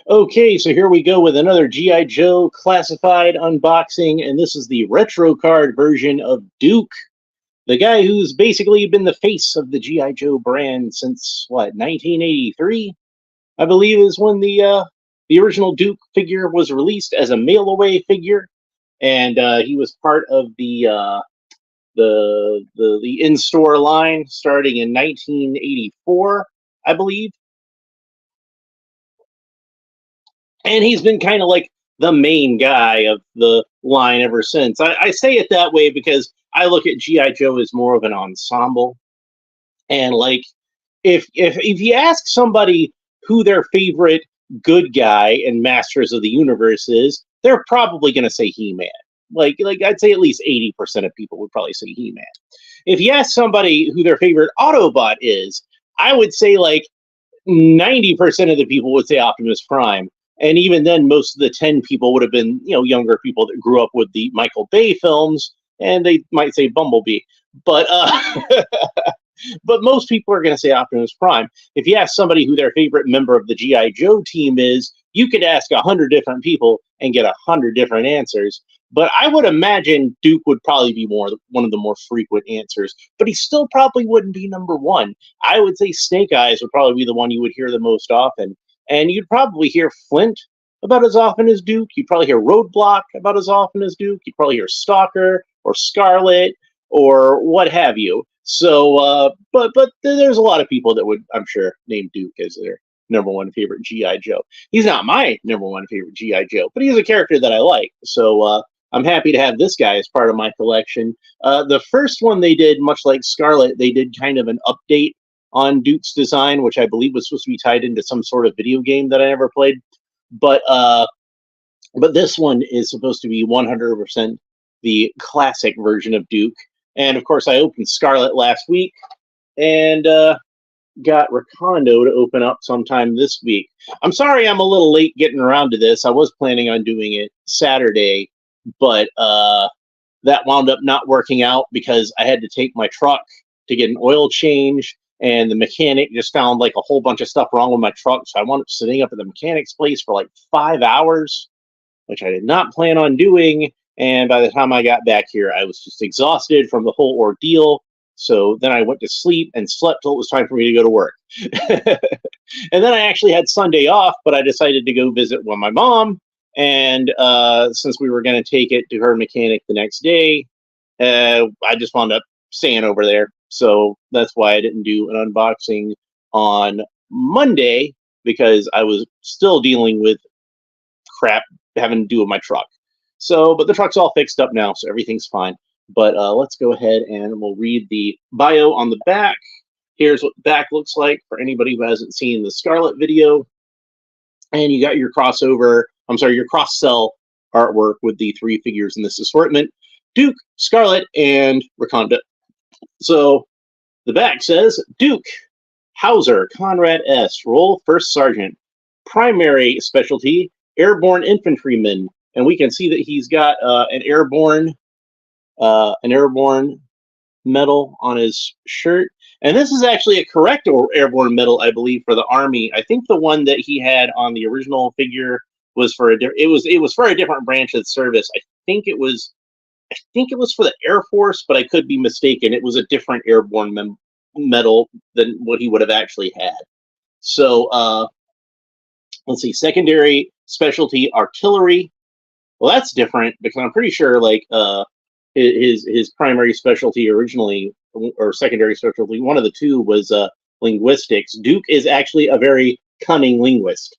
Okay, so here we go with another G.I. Joe classified unboxing, and this is the retro card version of Duke, the guy who's basically been the face of the G.I. Joe brand since, what, 1983? I believe is when the original Duke figure was released as a mail-away figure, and he was part of the in-store line starting in 1984, I believe. And he's been kind of like the main guy of the line ever since. I say it that way because I look at GI Joe as more of an ensemble, and like if you ask somebody who their favorite good guy in Masters of the Universe is, they're probably going to say He-Man. Like I'd say at least 80% of people would probably say He-Man. If you ask somebody who their favorite Autobot is, I would say like 90% of the people would say Optimus Prime. And even then, most of the 10 people would have been, younger people that grew up with the Michael Bay films, and they might say Bumblebee. But but most people are going to say Optimus Prime. If you ask somebody who their favorite member of the G.I. Joe team is, you could ask 100 different people and get 100 different answers. But I would imagine Duke would probably be one of the more frequent answers, but he still probably wouldn't be number one. I would say Snake Eyes would probably be the one you would hear the most often. And you'd probably hear Flint about as often as Duke. You'd probably hear Roadblock about as often as Duke. You'd probably hear Stalker or Scarlet or what have you. So, but there's a lot of people that would, I'm sure, name Duke as their number one favorite GI Joe. He's not my number one favorite GI Joe, but he's a character that I like. So I'm happy to have this guy as part of my collection. The first one they did, much like Scarlet, they did kind of an update on Duke's design, which I believe was supposed to be tied into some sort of video game that I never played. But this one is supposed to be 100% the classic version of Duke. And of course, I opened Scarlet last week and got Recondo to open up sometime this week. I'm sorry I'm a little late getting around to this. I was planning on doing it Saturday, but that wound up not working out because I had to take my truck to get an oil change, and the mechanic just found like a whole bunch of stuff wrong with my truck. So I wound up sitting up at the mechanic's place for like 5 hours, which I did not plan on doing. And by the time I got back here, I was just exhausted from the whole ordeal. So then I went to sleep and slept till it was time for me to go to work. And then I actually had Sunday off, but I decided to go visit with my mom. And since we were going to take it to her mechanic the next day, I just wound up staying over there. So that's why I didn't do an unboxing on Monday, because I was still dealing with crap having to do with my truck. So, but the truck's all fixed up now, so everything's fine. But let's go ahead and we'll read the bio on the back. Here's what the back looks like for anybody who hasn't seen the Scarlet video. And you got your your cross-sell artwork with the 3 figures in this assortment: Duke, Scarlet, and Rakonda. So the back says, Duke, Hauser, Conrad S., role First Sergeant, primary specialty, airborne infantryman. And we can see that he's got an airborne medal on his shirt. And this is actually a correct airborne medal, I believe, for the Army. I think the one that he had on the original figure was for it was for a different branch of the service. I think it was for the Air Force, but I could be mistaken. It was a different airborne medal than what he would have actually had. So let's see, secondary specialty, artillery. Well, that's different because I'm pretty sure like his primary specialty originally, or secondary specialty, one of the two, was linguistics. Duke is actually a very cunning linguist.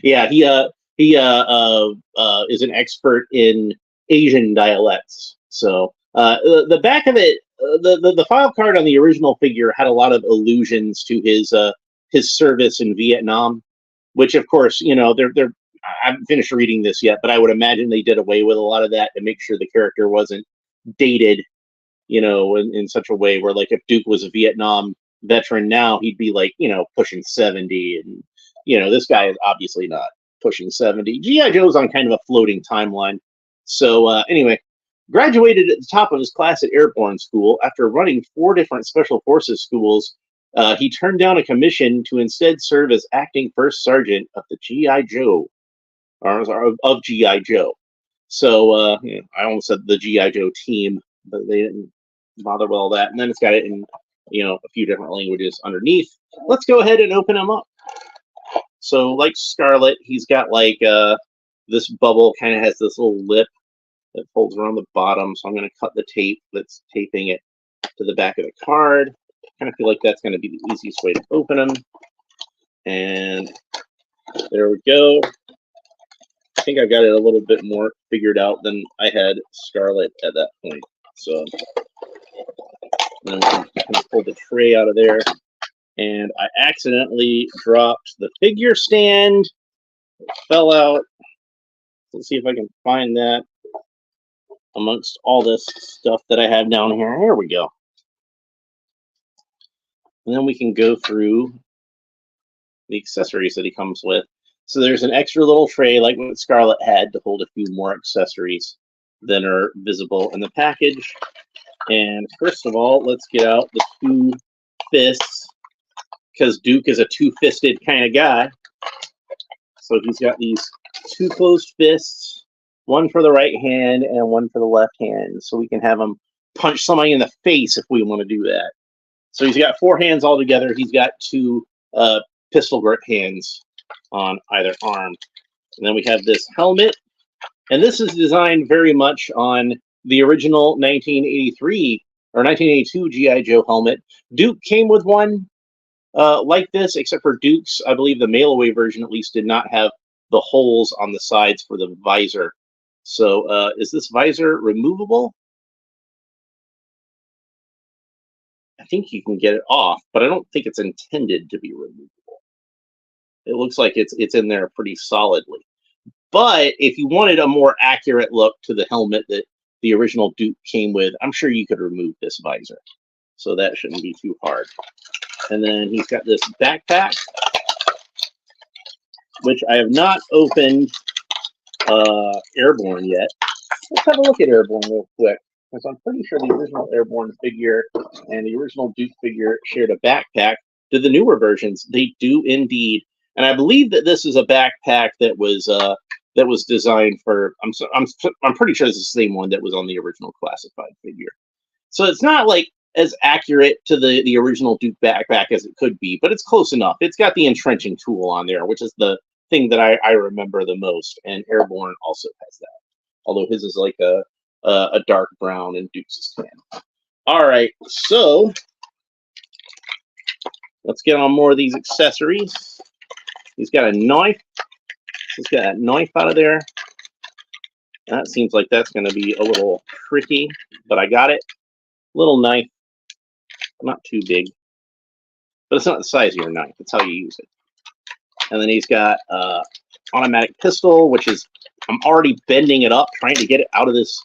Yeah, he is an expert in Asian dialects. So the back of it, the file card on the original figure had a lot of allusions to his service in Vietnam, which of course, they're I haven't finished reading this yet, but I would imagine they did away with a lot of that to make sure the character wasn't dated, in such a way where, like, if Duke was a Vietnam veteran now, he'd be like, pushing 70, and this guy is obviously not pushing 70. G.I. Joe's on kind of a floating timeline. So anyway, graduated at the top of his class at Airborne School after running 4 different Special Forces schools. He turned down a commission to instead serve as acting first sergeant of the G.I. Joe, or of G.I. Joe. So I almost said the G.I. Joe team, but they didn't bother with all that. And then it's got it in a few different languages underneath. Let's go ahead and open him up. So like Scarlet, he's got like this bubble, kind of has this little lip that folds around the bottom. So I'm going to cut the tape that's taping it to the back of the card. Kind of feel like that's going to be the easiest way to open them. And there we go. I think I got it a little bit more figured out than I had Scarlet at that point. So then we can pull the tray out of there. And I accidentally dropped the figure stand. It fell out. Let's see if I can find that amongst all this stuff that I have down here. Here we go. And then we can go through the accessories that he comes with. So there's an extra little tray like what Scarlet had to hold a few more accessories than are visible in the package. And first of all, let's get out the two fists, because Duke is a two-fisted kind of guy. So he's got these two closed fists, one for the right hand and one for the left hand. So we can have him punch somebody in the face if we want to do that. So he's got four hands all together. He's got two pistol grip hands on either arm. And then we have this helmet. And this is designed very much on the original 1983 or 1982 G.I. Joe helmet. Duke came with one like this, except for Duke's, I believe the mail-away version at least did not have the holes on the sides for the visor. So is this visor removable? I think you can get it off, but I don't think it's intended to be removable. It looks like it's in there pretty solidly. But if you wanted a more accurate look to the helmet that the original Duke came with, I'm sure you could remove this visor. So that shouldn't be too hard. And then he's got this backpack, which I have not opened Airborne yet. Let's have a look at Airborne real quick, because I'm pretty sure the original Airborne figure and the original Duke figure shared a backpack. To the newer versions, they do indeed. And I believe that this is a backpack that was designed for. I'm pretty sure it's the same one that was on the original classified figure. So it's not like as accurate to the original Duke backpack as it could be, but it's close enough. It's got the entrenching tool on there, which is the thing that I remember the most. And Airborne also has that, although his is like a dark brown and Duke's is tan. All right, so let's get on more of these accessories. He's got a knife. He's got that knife out of there. That seems like that's going to be a little tricky, but I got it. Little knife, not too big, but it's not the size of your knife. It's how you use it. And then he's got automatic pistol, which is, I'm already bending it up, trying to get it out of this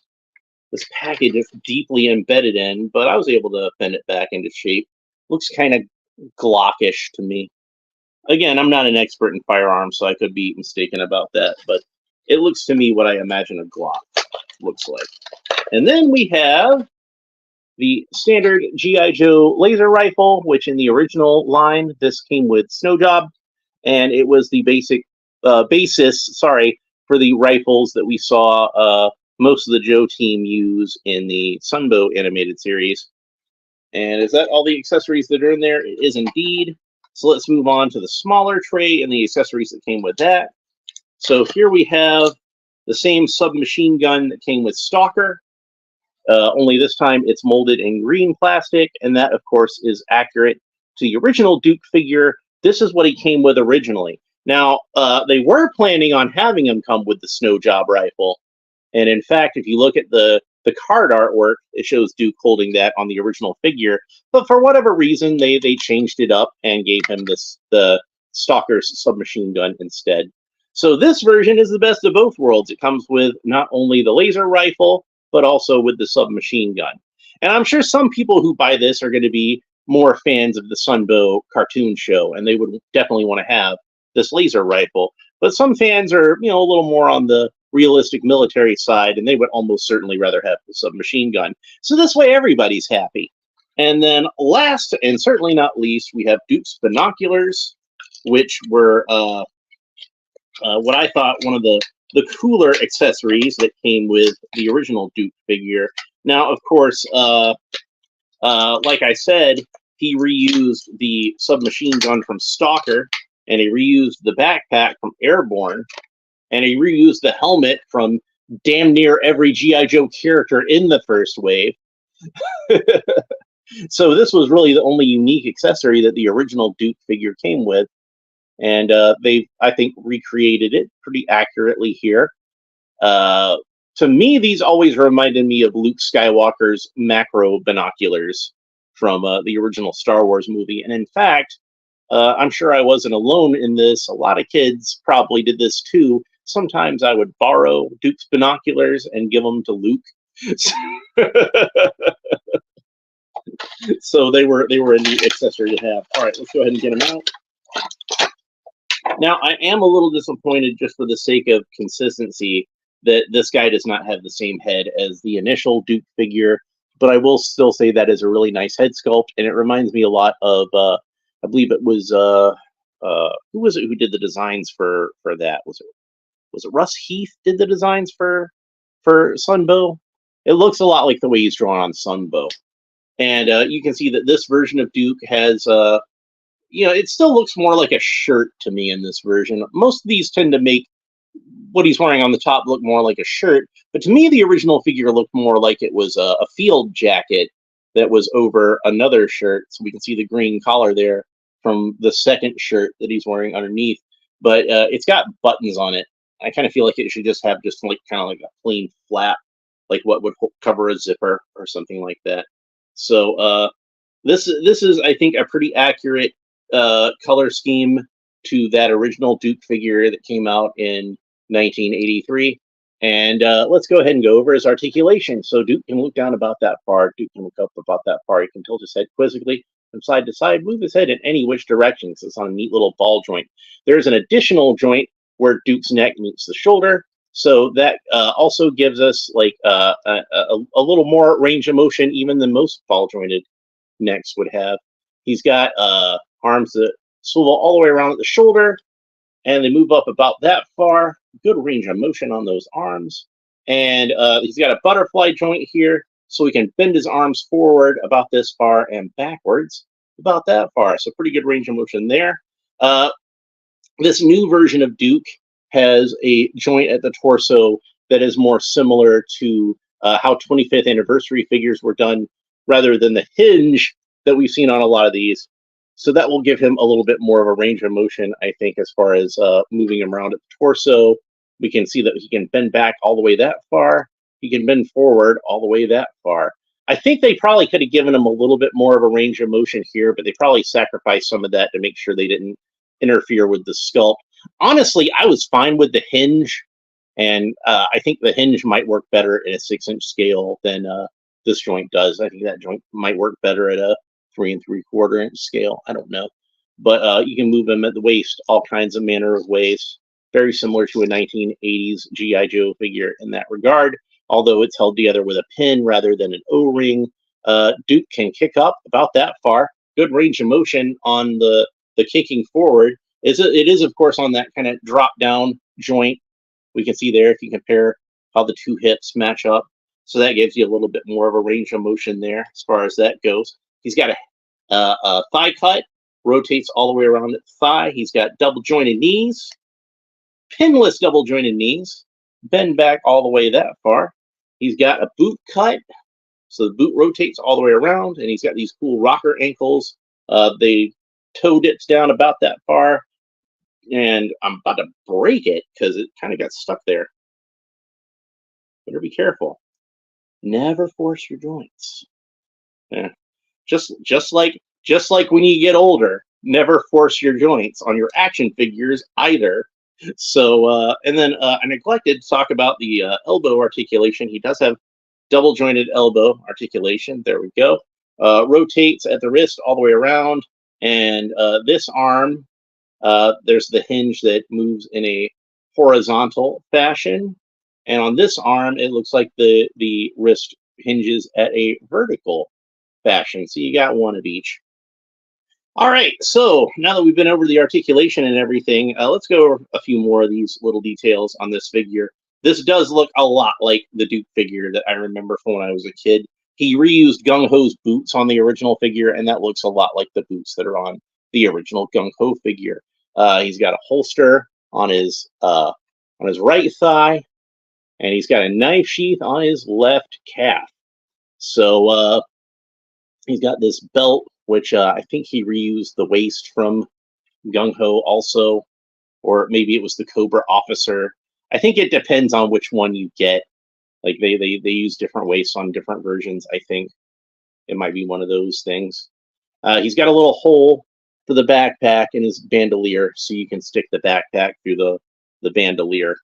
package it's deeply embedded in, but I was able to bend it back into shape. Looks kind of Glockish to me. Again, I'm not an expert in firearms, so I could be mistaken about that, but it looks to me what I imagine a Glock looks like. And then we have the standard G.I. Joe laser rifle, which in the original line, this came with Snow Job, and it was the basis for the rifles that we saw most of the Joe team use in the Sunbow animated series. And is that all the accessories that are in there? It is indeed. So let's move on to the smaller tray and the accessories that came with that. So here we have the same submachine gun that came with Stalker, only this time it's molded in green plastic, and that, of course, is accurate to the original Duke figure. This is what he came with originally. Now, they were planning on having him come with the Snow Job rifle, and in fact, if you look at the card artwork, it shows Duke holding that on the original figure, but for whatever reason, they changed it up and gave him the Stalker's submachine gun instead. So this version is the best of both worlds. It comes with not only the laser rifle, but also with the submachine gun. And I'm sure some people who buy this are going to be more fans of the Sunbow cartoon show, and they would definitely want to have this laser rifle. But some fans are, a little more on the realistic military side, and they would almost certainly rather have the submachine gun. So this way everybody's happy. And then last and certainly not least, we have Duke's binoculars, which were what I thought one of the cooler accessories that came with the original Duke figure. Now, of course, like I said, he reused the submachine gun from Stalker, and he reused the backpack from Airborne, and he reused the helmet from damn near every G.I. Joe character in the first wave. So this was really the only unique accessory that the original Duke figure came with. And they, I think, recreated it pretty accurately here. To me, these always reminded me of Luke Skywalker's macro binoculars from the original Star Wars movie. And in fact, I'm sure I wasn't alone in this. A lot of kids probably did this too. Sometimes I would borrow Duke's binoculars and give them to Luke. So they were a neat accessory to have. All right, let's go ahead and get them out. Now, I am a little disappointed, just for the sake of consistency, that this guy does not have the same head as the initial Duke figure, but I will still say that is a really nice head sculpt, and it reminds me a lot of, I believe it was, who was it who did the designs for that? Was it Russ Heath did the designs for Sunbow? It looks a lot like the way he's drawn on Sunbow. And you can see that this version of Duke has, it still looks more like a shirt to me in this version. Most of these tend to make what he's wearing on the top look more like a shirt, but to me, the original figure looked more like it was a field jacket that was over another shirt. So we can see the green collar there from the second shirt that he's wearing underneath, but it's got buttons on it. I kind of feel like it should just have like kind of like a plain flap, like what would cover a zipper or something like that. So this is, I think, a pretty accurate color scheme to that original Duke figure that came out in 1983. And let's go ahead and go over his articulation. So Duke can look down about that far. Duke can look up about that far. He can tilt his head quizzically from side to side, move his head in any which direction. So it's on a neat little ball joint. There's an additional joint where Duke's neck meets the shoulder. So that also gives us like a little more range of motion even than most ball jointed necks would have. He's got arms that swivel all the way around at the shoulder, and they move up about that far. Good range of motion on those arms. And he's got a butterfly joint here, so he can bend his arms forward about this far and backwards about that far. So pretty good range of motion there. This new version of Duke has a joint at the torso that is more similar to how 25th anniversary figures were done, rather than the hinge that we've seen on a lot of these. So that will give him a little bit more of a range of motion, I think, as far as moving him around at the torso. We can see that he can bend back all the way that far. He can bend forward all the way that far. I think they probably could have given him a little bit more of a range of motion here, but they probably sacrificed some of that to make sure they didn't interfere with the sculpt. Honestly, I was fine with the hinge, and I think the hinge might work better in a 6-inch scale than this joint does. I think that joint might work better at a 3 3/4 inch scale. I don't know, but you can move them at the waist all kinds of manner of ways. Very similar to a 1980s G.I. Joe figure in that regard, although it's held together with a pin rather than an O-ring. Duke can kick up about that far. Good range of motion on the kicking forward. It is, of course, on that kind of drop down joint. We can see there if you compare how the two hips match up. So that gives you a little bit more of a range of motion there as far as that goes. He's got a thigh cut, rotates all the way around the thigh. He's got double jointed knees, pinless double jointed knees, bend back all the way that far. He's got a boot cut, so the boot rotates all the way around, and he's got these cool rocker ankles. The toe dips down about that far, and I'm about to break it because it kind of got stuck there. Better be careful. Never force your joints. Yeah. Just like when you get older, never force your joints on your action figures either. So and then I neglected to talk about the elbow articulation. He does have double jointed elbow articulation. There we go. Rotates at the wrist all the way around, and this arm, there's the hinge that moves in a horizontal fashion, and on this arm it looks like the wrist hinges at a vertical fashion. So you got one of each. All right, so now that we've been over the articulation and everything, let's go over a few more of these little details on this figure. This does look a lot like the Duke figure that I remember from when I was a kid. He reused Gung Ho's boots on the original figure, and that looks a lot like the boots that are on the original Gung Ho figure. He's got a holster on his right thigh, and he's got a knife sheath on his left calf. So he's got this belt, which I think he reused the waist from Gung Ho also, or maybe it was the Cobra Officer. I think it depends on which one you get. Like they use different waists on different versions. I think it might be one of those things. He's got a little hole for the backpack in his bandolier, so you can stick the backpack through the bandolier.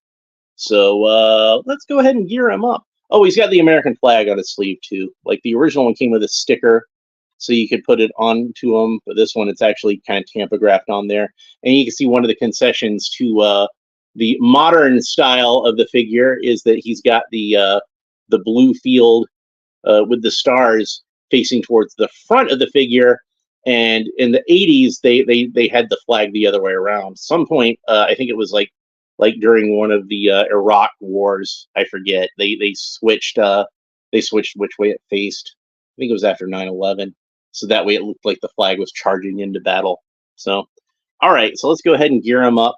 So let's go ahead and gear him up. Oh, he's got the American flag on his sleeve too. Like the original one came with a sticker, so you could put it onto him, but this one it's actually kind of tampographed on there. And you can see one of the concessions to the modern style of the figure is that he's got the blue field with the stars facing towards the front of the figure. And in the 80s, they had the flag the other way around. Some point, I think it was like during one of the Iraq wars, I forget. They switched which way it faced. I think it was after 9/11. So that way it looked like the flag was charging into battle. So, all right, so let's go ahead and gear him up,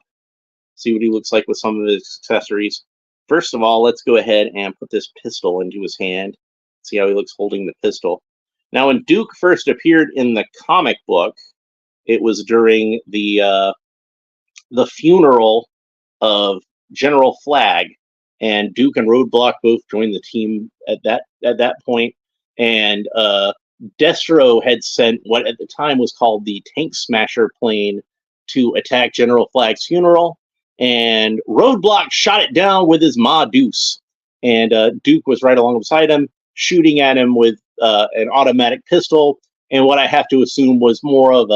see what he looks like with some of his accessories. First of all, let's go ahead and put this pistol into his hand. See how he looks holding the pistol. Now, when Duke first appeared in the comic book, it was during the funeral of General Flag, and Duke and Roadblock both joined the team at that point. And Destro had sent what at the time was called the Tank Smasher plane to attack General Flag's funeral, and Roadblock shot it down with his Ma Deuce, and Duke was right alongside him, shooting at him with an automatic pistol, and what I have to assume was more of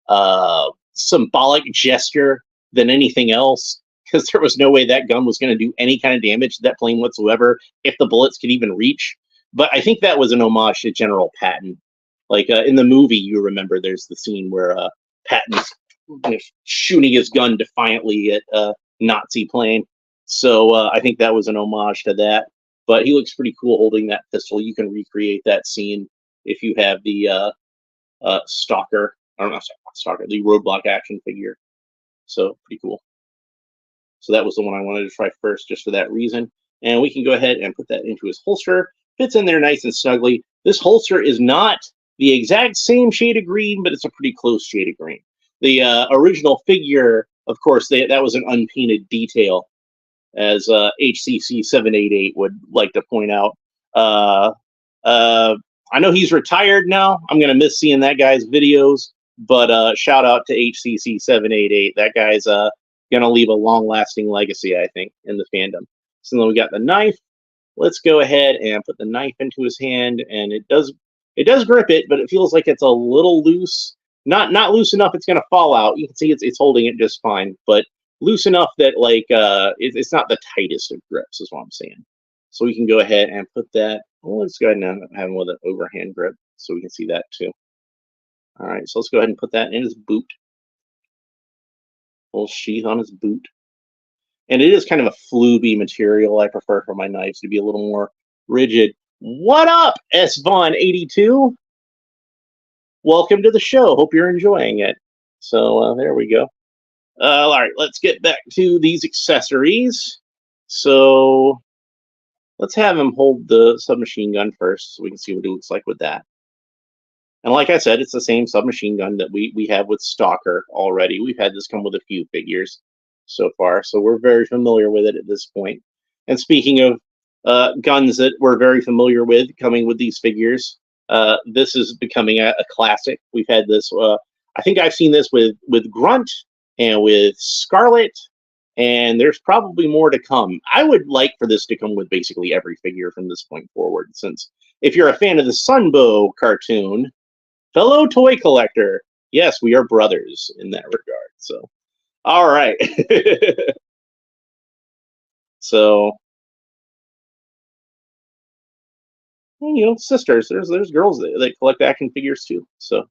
a symbolic gesture than anything else, because there was no way that gun was going to do any kind of damage to that plane whatsoever, if the bullets could even reach. But I think that was an homage to General Patton. Like in the movie, you remember there's the scene where Patton's shooting his gun defiantly at a Nazi plane. So I think that was an homage to that. But he looks pretty cool holding that pistol. You can recreate that scene if you have the Stalker, or not Stalker, the Roadblock action figure. So pretty cool. So that was the one I wanted to try first, just for that reason. And we can go ahead and put that into his holster. Fits in there nice and snugly. This holster is not the exact same shade of green, but it's a pretty close shade of green. The original figure, of course, that was an unpainted detail, as HCC 788 would like to point out. I know he's retired now. I'm going to miss seeing that guy's videos, but shout out to HCC 788. That guy's going to leave a long-lasting legacy, I think, in the fandom. So then we got the knife. Let's go ahead and put the knife into his hand, and it does grip it, but it feels like it's a little loose. Not loose enough it's going to fall out. You can see it's holding it just fine, but loose enough that like it's not the tightest of grips, is what I'm saying. So we can go ahead and put that. Well, let's go ahead and have him with an overhand grip, so we can see that too. All right, so let's go ahead and put that in his boot. Little sheath on his boot. And it is kind of a fluby material. I prefer for my knives to be a little more rigid. What up, S Vaughn 82? Welcome to the show. Hope you're enjoying it. So there we go. All right, let's get back to these accessories. So let's have him hold the submachine gun first, so we can see what it looks like with that. And like I said, it's the same submachine gun that we have with Stalker already. We've had this come with a few figures so far, so we're very familiar with it at this point. And speaking of guns that we're very familiar with coming with these figures, this is becoming a classic. We've had this, I think I've seen this with Grunt and with Scarlet, and there's probably more to come. I would like for this to come with basically every figure from this point forward, since if you're a fan of the Sunbow cartoon, fellow toy collector, yes, we are brothers in that regard. So, all right. So, sisters. There's girls that collect action figures too. So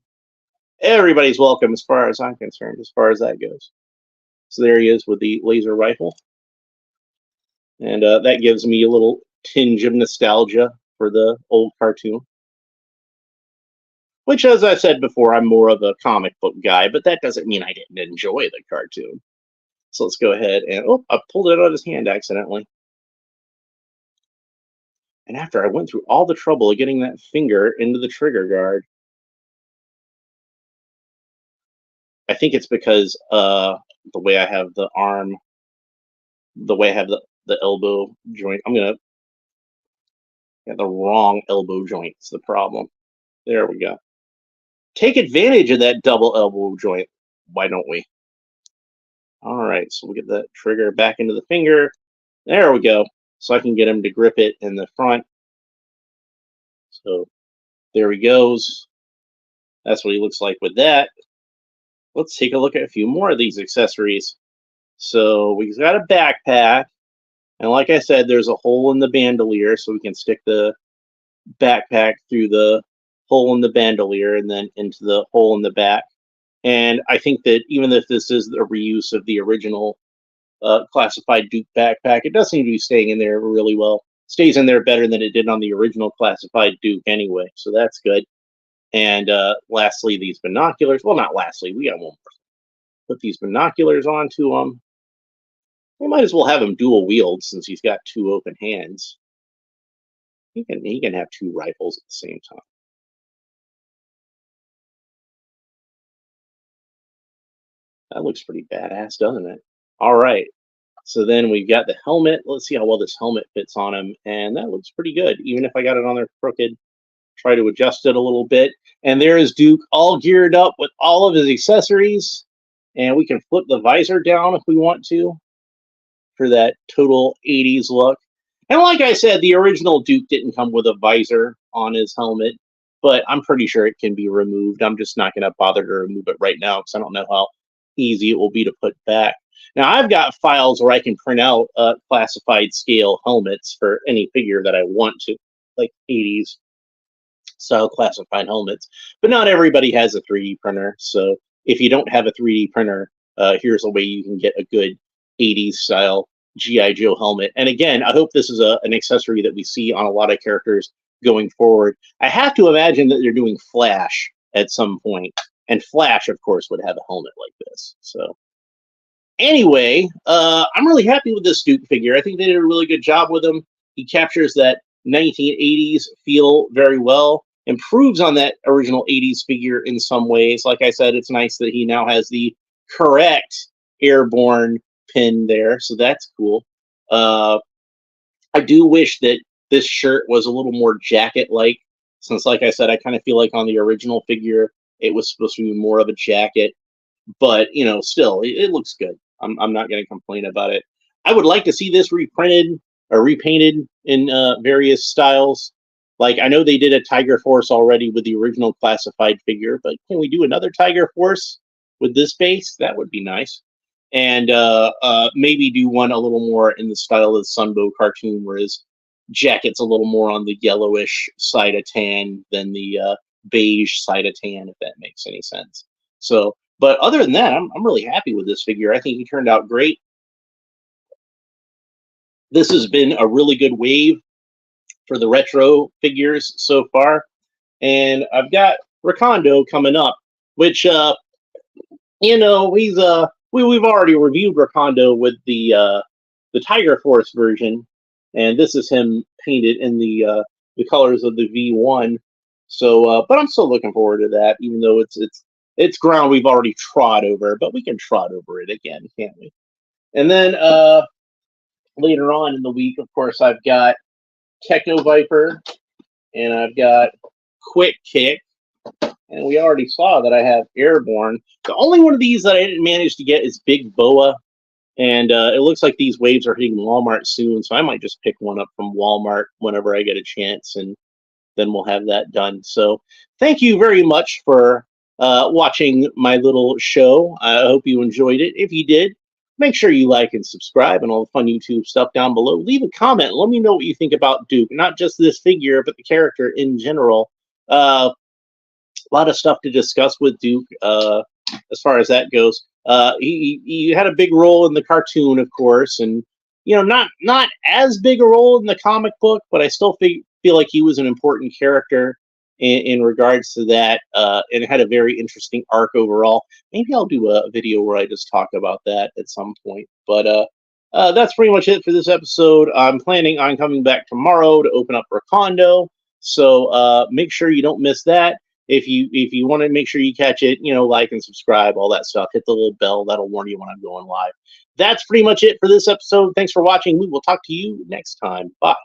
everybody's welcome as far as I'm concerned, as far as that goes. So there he is with the laser rifle. And that gives me a little tinge of nostalgia for the old cartoon. Which, as I said before, I'm more of a comic book guy, but that doesn't mean I didn't enjoy the cartoon. So let's go ahead and, oh, I pulled it out of his hand accidentally. And after I went through all the trouble of getting that finger into the trigger guard, I think it's because the way I have the arm, the way I have the elbow joint, I'm going to get the wrong elbow joint. It's the problem. There we go. Take advantage of that double elbow joint. Why don't we? All right, so we'll get that trigger back into the finger. There we go. So I can get him to grip it in the front. So there he goes. That's what he looks like with that. Let's take a look at a few more of these accessories. So we've got a backpack. And like I said, there's a hole in the bandolier, so we can stick the backpack through the hole in the bandolier and then into the hole in the back. And I think that even if this is a reuse of the original classified Duke backpack, it does seem to be staying in there really well. Stays in there better than it did on the original classified Duke anyway, so that's good. And lastly, these binoculars. Well, not lastly, we got one more. Put these binoculars onto him. We might as well have him dual wield since he's got two open hands. He can have two rifles at the same time. That looks pretty badass, doesn't it? All right. So then we've got the helmet. Let's see how well this helmet fits on him. And that looks pretty good. Even if I got it on there crooked, try to adjust it a little bit. And there is Duke all geared up with all of his accessories. And we can flip the visor down if we want to for that total 80s look. And like I said, the original Duke didn't come with a visor on his helmet, but I'm pretty sure it can be removed. I'm just not going to bother to remove it right now because I don't know how easy it will be to put back. Now, I've got files where I can print out classified scale helmets for any figure that I want to, like 80s style classified helmets. But not everybody has a 3D printer. So if you don't have a 3D printer, here's a way you can get a good 80s style G.I. Joe helmet. And again, I hope this is an accessory that we see on a lot of characters going forward. I have to imagine that they're doing Flash at some point. And Flash, of course, would have a helmet like this. So anyway, I'm really happy with this Duke figure. I think they did a really good job with him. He captures that 1980s feel very well. Improves on that original 80s figure in some ways. Like I said, it's nice that he now has the correct airborne pin there, so that's cool. I do wish that this shirt was a little more jacket-like, since, like I said, I kind of feel like on the original figure, it was supposed to be more of a jacket. But, still, it looks good. I'm not going to complain about it. I would like to see this reprinted or repainted in various styles. Like, I know they did a Tiger Force already with the original classified figure, but can we do another Tiger Force with this base? That would be nice. And maybe do one a little more in the style of the Sunbow cartoon, where his jacket's a little more on the yellowish side of tan than the beige side of tan, if that makes any sense. So, but other than that, I'm really happy with this figure. I think he turned out great. This has been a really good wave for the retro figures so far. And I've got Recondo coming up, which, he's we've already reviewed Recondo with the Tiger Force version, and this is him painted in the colors of the V1. So, but I'm still looking forward to that, even though it's ground we've already trod over, but we can trot over it again, can't we? And then later on in the week, of course, I've got Techno Viper, and I've got Quick Kick, and we already saw that I have Airborne. The only one of these that I didn't manage to get is Big Boa, and it looks like these waves are hitting Walmart soon, so I might just pick one up from Walmart whenever I get a chance, and then we'll have that done. So thank you very much for watching my little show. I hope you enjoyed it. If you did, Make sure you like and subscribe and all the fun YouTube stuff down below. Leave a comment. Let me know what you think about Duke, not just this figure, but the character in general. A lot of stuff to discuss with Duke as far as that goes. He had a big role in the cartoon, of course, and not as big a role in the comic book, but I still feel like he was an important character in regards to that, and had a very interesting arc overall. Maybe I'll do a video where I just talk about that at some point. But that's pretty much it for this episode. I'm planning on coming back tomorrow to open up Recondo, so make sure you don't miss that. If you want to make sure you catch it, like and subscribe, all that stuff. Hit the little bell. That'll warn you when I'm going live. That's pretty much it for this episode. Thanks for watching. We will talk to you next time. Bye.